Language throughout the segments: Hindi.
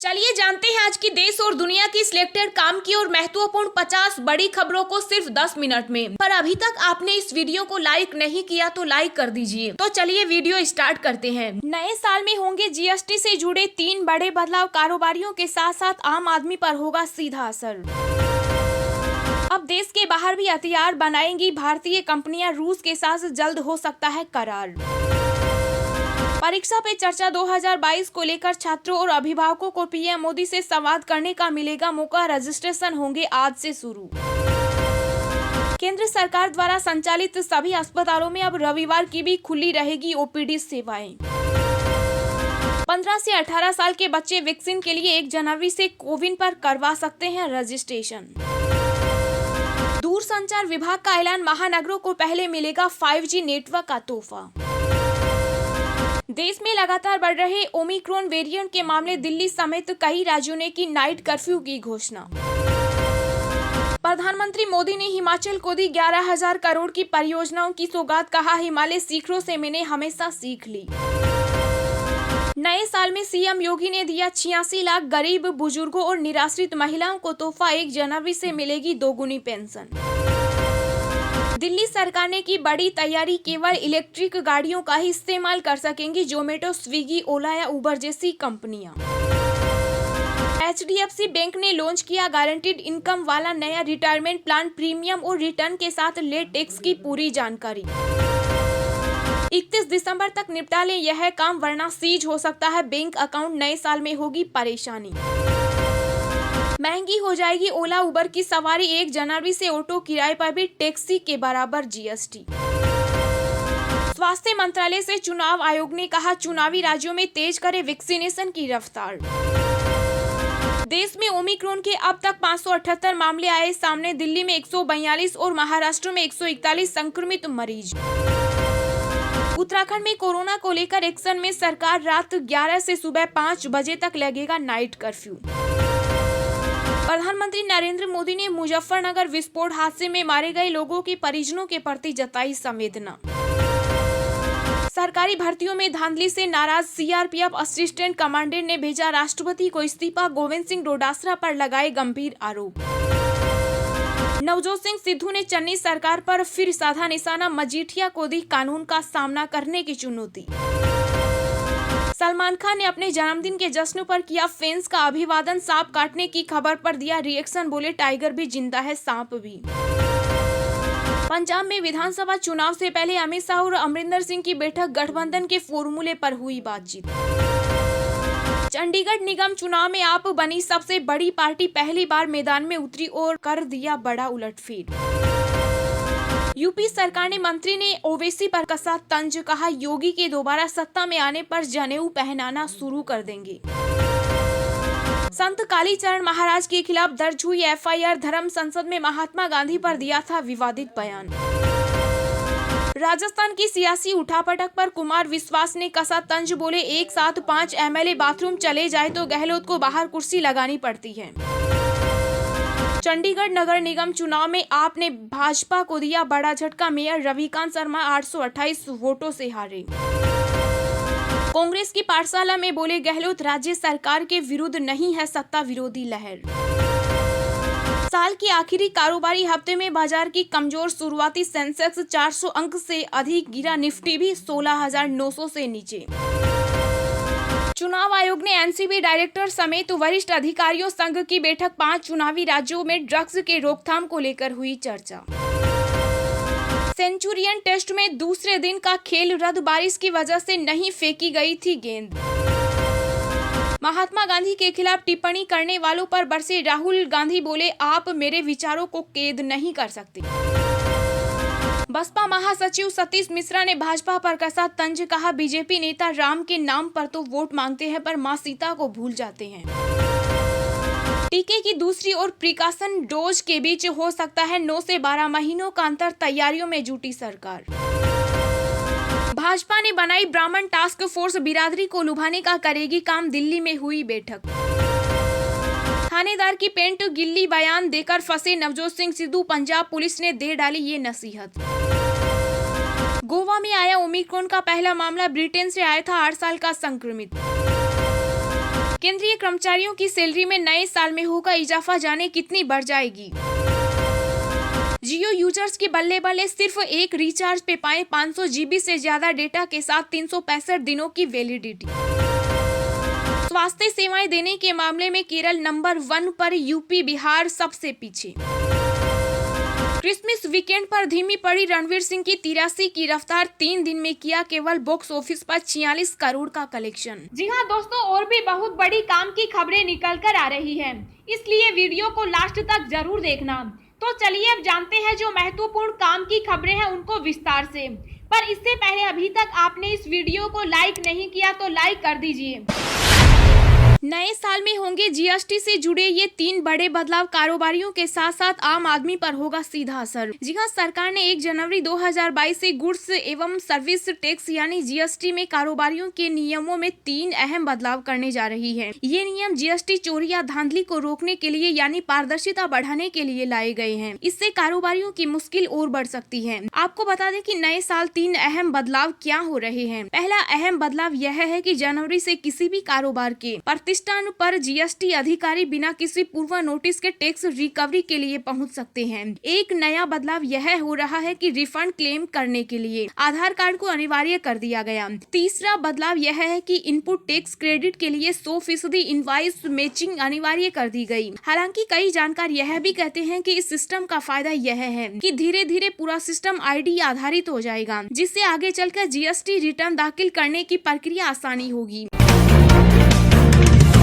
चलिए जानते हैं आज की देश और दुनिया की सिलेक्टेड काम की और महत्वपूर्ण 50 बड़ी खबरों को सिर्फ 10 मिनट में। पर अभी तक आपने इस वीडियो को लाइक नहीं किया तो लाइक कर दीजिए। तो चलिए वीडियो स्टार्ट करते हैं। नए साल में होंगे जीएसटी से जुड़े 3 बड़े बदलाव। कारोबारियों के साथ साथ आम आदमी पर होगा सीधा असर। अब देश के बाहर भी हथियार बनाएंगी भारतीय कंपनियां। रूस के साथ जल्द हो सकता है करार। परीक्षा पे चर्चा 2022 को लेकर छात्रों और अभिभावकों को पीएम मोदी से संवाद करने का मिलेगा मौका। रजिस्ट्रेशन होंगे आज से शुरू। केंद्र सरकार द्वारा संचालित सभी अस्पतालों में अब रविवार की भी खुली रहेगी ओपीडी सेवाएं। 15 से 18 साल के बच्चे वैक्सीन के लिए 1 जनवरी से कोविन पर करवा सकते हैं रजिस्ट्रेशन। दूरसंचार विभाग का ऐलान, महानगरों को पहले मिलेगा 5G नेटवर्क का तोहफा। देश में लगातार बढ़ रहे ओमिक्रॉन वेरिएंट के मामले, दिल्ली समेत कई राज्यों ने की नाइट कर्फ्यू की घोषणा। प्रधानमंत्री मोदी ने हिमाचल को दी 11,000 करोड़ की परियोजनाओं की सौगात। कहा, हिमालय शिखरों से मैंने हमेशा सीख ली। नए साल में सीएम योगी ने दिया 86 लाख गरीब बुजुर्गों और निराश्रित महिलाओं को तोहफा। 1 जनवरी से मिलेगी 2 गुनी पेंशन। दिल्ली सरकार ने की बड़ी तैयारी, केवल इलेक्ट्रिक गाड़ियों का ही इस्तेमाल कर सकेंगी जोमेटो, स्विगी, ओला या उबर जैसी कंपनियां। HDFC बैंक ने लॉन्च किया गारंटीड इनकम वाला नया रिटायरमेंट प्लान। प्रीमियम और रिटर्न के साथ लेट टैक्स की पूरी जानकारी। 31 दिसंबर तक निपटा लें यह काम, वरना सीज हो सकता है बैंक अकाउंट। नए साल में होगी परेशानी। महंगी हो जाएगी ओला उबर की सवारी। 1 जनवरी से ऑटो किराए पर भी टैक्सी के बराबर जीएसटी। स्वास्थ्य मंत्रालय से चुनाव आयोग ने कहा, चुनावी राज्यों में तेज करे वैक्सीनेशन की रफ्तार। देश में ओमिक्रॉन के अब तक 578 मामले आए सामने। दिल्ली में 142 और महाराष्ट्र में 141 संक्रमित मरीज। उत्तराखंड में कोरोना को लेकर एक्शन में सरकार। रात 11 से सुबह 5 बजे तक लगेगा नाइट कर्फ्यू। प्रधानमंत्री नरेंद्र मोदी ने मुजफ्फरनगर विस्फोट हादसे में मारे गए लोगों के परिजनों के प्रति जताई संवेदना। सरकारी भर्तियों में धांधली से नाराज सीआरपीएफ असिस्टेंट कमांडेंट ने भेजा राष्ट्रपति को इस्तीफा। गोविंद सिंह डोटासरा पर लगाए गंभीर आरोप। नवजोत सिंह सिद्धू ने चन्नी सरकार पर फिर साधा निशाना। मजीठिया को दी कानून का सामना करने की चुनौती। सलमान खान ने अपने जन्मदिन के जश्न पर किया फैंस का अभिवादन। सांप काटने की खबर पर दिया रिएक्शन, बोले टाइगर भी जिंदा है, सांप भी। पंजाब में विधानसभा चुनाव से पहले अमित शाह और अमरिंदर सिंह की बैठक। गठबंधन के फॉर्मूले पर हुई बातचीत। चंडीगढ़ निगम चुनाव में आप बनी सबसे बड़ी पार्टी। पहली बार मैदान में उतरी और कर दिया बड़ा उलटफेर। यूपी सरकार ने मंत्री ने ओवैसी पर कसा तंज। कहा, योगी के दोबारा सत्ता में आने पर जनेऊ पहनाना शुरू कर देंगे। संत कालीचरण महाराज के खिलाफ दर्ज हुई एफआईआर। धर्म संसद में महात्मा गांधी पर दिया था विवादित बयान। राजस्थान की सियासी उठापटक पर कुमार विश्वास ने कसा तंज। बोले, एक साथ 5 एमएलए बाथरूम चले जाए तो गहलोत को बाहर कुर्सी लगानी पड़ती है। चंडीगढ़ नगर निगम चुनाव में आपने भाजपा को दिया बड़ा झटका। मेयर रविकांत शर्मा 828 वोटों से हारे। कांग्रेस की पाठशाला में बोले गहलोत, राज्य सरकार के विरुद्ध नहीं है सत्ता विरोधी लहर। साल के आखिरी कारोबारी हफ्ते में बाजार की कमजोर शुरुआती। सेंसेक्स 400 अंक से अधिक गिरा। निफ्टी भी 16,900 से नीचे। चुनाव आयोग ने एनसीबी डायरेक्टर समेत वरिष्ठ अधिकारियों संघ की बैठक। 5 चुनावी राज्यों में ड्रग्स के रोकथाम को लेकर हुई चर्चा। सेंचुरियन टेस्ट में दूसरे दिन का खेल रद्द। बारिश की वजह से नहीं फेंकी गई थी गेंद। महात्मा गांधी के खिलाफ टिप्पणी करने वालों पर बरसे राहुल गांधी। बोले, आप मेरे विचारों को कैद नहीं कर सकते। बसपा महासचिव सतीश मिश्रा ने भाजपा पर कसा तंज। कहा, बीजेपी नेता राम के नाम पर तो वोट मांगते हैं पर मां सीता को भूल जाते हैं। टीके की दूसरी और प्रिकॉशन डोज के बीच हो सकता है 9 से 12 महीनों का अंतर। तैयारियों में जुटी सरकार। भाजपा ने बनाई ब्राह्मण टास्क फोर्स। बिरादरी को लुभाने का करेगी काम। दिल्ली में हुई बैठक। थानेदार की पेंट गिल्ली, बयान देकर फंसे नवजोत सिंह सिद्धू। पंजाब पुलिस ने दे डाली ये नसीहत। गोवा में आया ओमिक्रॉन का पहला मामला। ब्रिटेन से आया था 8 साल का संक्रमित। केंद्रीय कर्मचारियों की सैलरी में नए साल में होगा इजाफा, जाने कितनी बढ़ जाएगी। जियो यूजर्स की बल्ले बल्ले, सिर्फ एक रिचार्ज पे पाए 500 GB से ज्यादा डेटा के साथ 365 दिनों की वैलिडिटी। स्वास्थ्य सेवाएं देने के मामले में केरल नंबर 1 पर, यूपी बिहार सबसे पीछे। क्रिसमस वीकेंड पर धीमी पड़ी रणवीर सिंह की 83 की रफ्तार, 3 दिन में किया केवल बॉक्स ऑफिस पर 46 करोड़ का कलेक्शन। जी हाँ दोस्तों, और भी बहुत बड़ी काम की खबरें निकल कर आ रही है, इसलिए वीडियो को लास्ट तक जरूर देखना। तो चलिए अब जानते हैं जो महत्वपूर्ण काम की खबरें हैं उनको विस्तार से। पर इससे पहले अभी तक आपने इस वीडियो को लाइक नहीं किया तो लाइक कर दीजिए। नए साल में होंगे जीएसटी से जुड़े ये 3 बड़े बदलाव, कारोबारियों के साथ साथ आम आदमी पर होगा सीधा असर। जी हाँ, सरकार ने 1 जनवरी 2022 से गुड्स एवं सर्विस टैक्स यानी जीएसटी में कारोबारियों के नियमों में 3 अहम बदलाव करने जा रही है। ये नियम जीएसटी चोरी या धांधली को रोकने के लिए यानी पारदर्शिता बढ़ाने के लिए लाए गए हैं। इससे कारोबारियों की मुश्किल और बढ़ सकती है। आपको बता दें कि नए साल 3 अहम बदलाव क्या हो रहे हैं। पहला अहम बदलाव यह है कि जनवरी से किसी भी कारोबार के प्रतिष्ठान पर जीएसटी अधिकारी बिना किसी पूर्व नोटिस के टैक्स रिकवरी के लिए पहुंच सकते हैं। एक नया बदलाव यह हो रहा है कि रिफंड क्लेम करने के लिए आधार कार्ड को अनिवार्य कर दिया गया। तीसरा बदलाव यह है कि इनपुट टैक्स क्रेडिट के लिए 100% इनवॉइस मैचिंग अनिवार्य कर दी गई। हालांकि कई जानकार यह भी कहते हैं कि इस सिस्टम का फायदा यह है कि धीरे धीरे पूरा सिस्टम आईडी आधारित हो जाएगा, जिससे आगे चलकर जीएसटी रिटर्न दाखिल करने की प्रक्रिया आसानी होगी।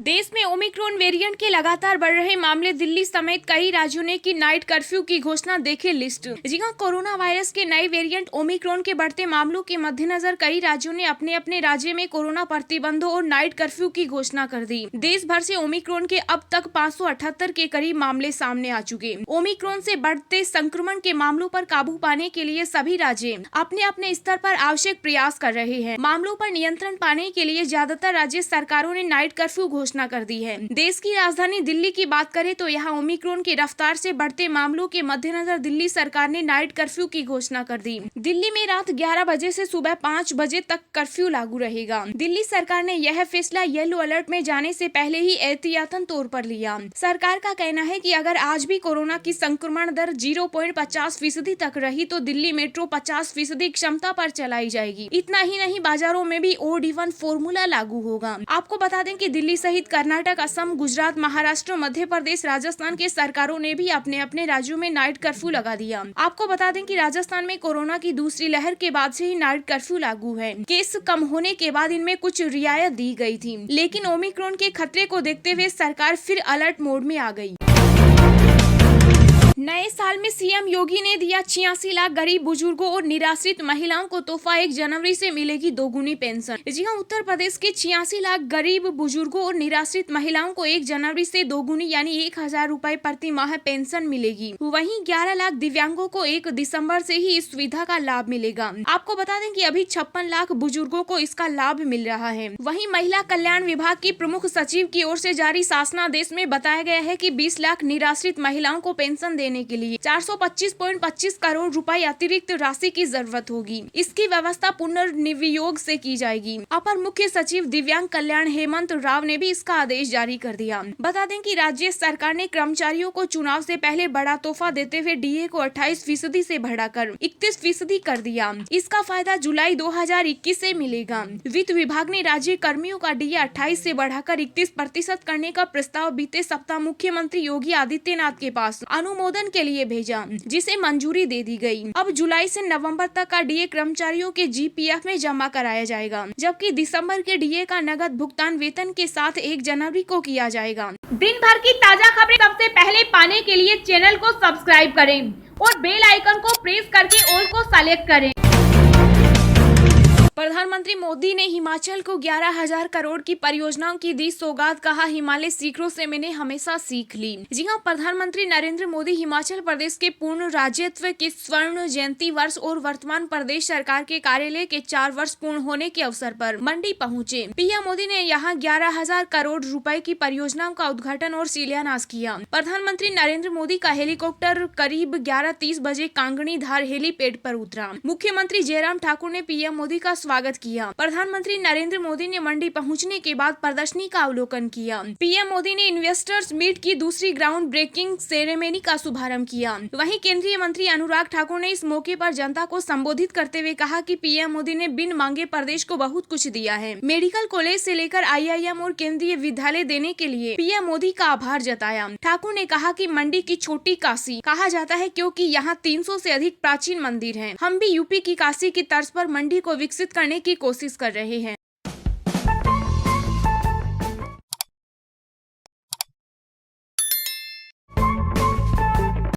देश में ओमिक्रॉन वेरिएंट के लगातार बढ़ रहे मामले, दिल्ली समेत कई राज्यों ने की नाइट कर्फ्यू की घोषणा, देखे लिस्ट। जी हां, कोरोना वायरस के नए वेरिएंट ओमिक्रॉन के बढ़ते मामलों के मद्देनजर कई राज्यों ने अपने अपने राज्य में कोरोना प्रतिबंधों और नाइट कर्फ्यू की घोषणा कर दी। देश भर से ओमिक्रॉन के अब तक 578 के करीब मामले सामने आ चुके। ओमिक्रॉन से बढ़ते संक्रमण के मामलों पर काबू पाने के लिए सभी राज्य अपने अपने स्तर पर आवश्यक प्रयास कर रहे हैं। मामलों पर नियंत्रण पाने के लिए ज्यादातर राज्य सरकारों ने नाइट कर्फ्यू घोषणा कर दी है। देश की राजधानी दिल्ली की बात करें तो यहाँ ओमिक्रॉन की रफ्तार से बढ़ते मामलों के मद्देनजर दिल्ली सरकार ने नाइट कर्फ्यू की घोषणा कर दी। दिल्ली में रात 11 बजे से सुबह 5 बजे तक कर्फ्यू लागू रहेगा। दिल्ली सरकार ने यह फैसला येलो अलर्ट में जाने से पहले ही एहतियातन तौर पर लिया। सरकार का कहना है कि अगर आज भी कोरोना की संक्रमण दर 0.50% तक रही तो दिल्ली मेट्रो 50% क्षमता पर चलाई जाएगी। इतना ही नहीं, बाजारों में भी ओड इवन फॉर्मूला लागू होगा। आपको बता दें कि दिल्ली सहित कर्नाटक, असम, गुजरात, महाराष्ट्र, मध्य प्रदेश, राजस्थान के सरकारों ने भी अपने अपने राज्यों में नाइट कर्फ्यू लगा दिया। आपको बता दें कि राजस्थान में कोरोना की दूसरी लहर के बाद से ही नाइट कर्फ्यू लागू है। केस कम होने के बाद इनमें कुछ रियायत दी गई थी, लेकिन ओमिक्रॉन के खतरे को देखते हुए सरकार फिर अलर्ट मोड में आ गई। नए साल में सीएम योगी ने दिया 86 लाख गरीब बुजुर्गों और निराश्रित महिलाओं को तोहफा, 1 जनवरी से मिलेगी दोगुनी पेंशन। जी हां, उत्तर प्रदेश के 86 लाख गरीब बुजुर्गों और निराश्रित महिलाओं को 1 जनवरी से दोगुनी यानी 1000 रुपए प्रति माह पेंशन मिलेगी। वहीं 11 लाख दिव्यांगों को 1 दिसंबर से ही इस सुविधा का लाभ मिलेगा। आपको बता दें कि अभी 56 लाख बुजुर्गों को इसका लाभ मिल रहा है। वहीं महिला कल्याण विभाग की प्रमुख सचिव की ओर से जारी शासनादेश में बताया गया है कि 20 लाख निराश्रित महिलाओं को पेंशन देने के लिए 425.25 करोड़ रुपए अतिरिक्त राशि की जरूरत होगी। इसकी व्यवस्था पुनर्निवियोग से की जाएगी। अपर मुख्य सचिव दिव्यांग कल्याण हेमंत राव ने भी इसका आदेश जारी कर दिया। बता दें कि राज्य सरकार ने कर्मचारियों को चुनाव से पहले बड़ा तोहफा देते हुए डीए को 28% से बढ़ाकर 31% कर दिया। इसका फायदा जुलाई 2021 से मिलेगा। वित्त विभाग ने राज्य कर्मियों का डीए 28 से बढ़ाकर 31% करने का प्रस्ताव बीते सप्ताह मुख्यमंत्री योगी आदित्यनाथ के पास अनुमोदन के लिए भेजा, जिसे मंजूरी दे दी गई। अब जुलाई से नवंबर तक का डीए कर्मचारियों के जीपीएफ में जमा कराया जाएगा, जबकि दिसंबर के डीए का नगद भुगतान वेतन के साथ 1 जनवरी को किया जाएगा। दिन भर की ताजा खबरें सबसे पहले पाने के लिए चैनल को सब्सक्राइब करें और बेल आइकन को प्रेस करके ऑल को सेलेक्ट करें। प्रधानमंत्री मोदी ने हिमाचल को 11,000 करोड़ की परियोजनाओं की दी सौगात, कहा हिमालय सीखरों से मैंने हमेशा सीख ली। जी हां, प्रधानमंत्री नरेंद्र मोदी हिमाचल प्रदेश के पूर्ण राज्यत्व के स्वर्ण जयंती वर्ष और वर्तमान प्रदेश सरकार के कार्यालय के 4 वर्ष पूर्ण होने के अवसर पर मंडी पहुंचे। पीएम मोदी ने यहां 11,000 करोड़ रुपए की परियोजनाओं का उद्घाटन और शिलान्यास किया। प्रधानमंत्री नरेंद्र मोदी का हेलीकॉप्टर करीब 11:30 बजे कांगनी धार हेलीपैड पर उतरा। मुख्यमंत्री जयराम ठाकुर ने पीएम मोदी का स्वागत किया। प्रधानमंत्री नरेंद्र मोदी ने मंडी पहुंचने के बाद प्रदर्शनी का अवलोकन किया। पीएम मोदी ने इन्वेस्टर्स मीट की दूसरी ग्राउंड ब्रेकिंग सेरेमनी का शुभारंभ किया। वहीं केंद्रीय मंत्री अनुराग ठाकुर ने इस मौके पर जनता को संबोधित करते हुए कहा कि पीएम मोदी ने बिन मांगे प्रदेश को बहुत कुछ दिया है। मेडिकल कॉलेज से लेकर IIM और केंद्रीय विद्यालय देने के लिए पीएम मोदी का आभार जताया। ठाकुर ने कहा कि मंडी की छोटी काशी कहा जाता है क्योंकि यहाँ 300 से अधिक प्राचीन मंदिर हैं। हम भी यूपी की काशी की तर्ज पर मंडी को विकसित करने की कोशिश कर रहे हैं।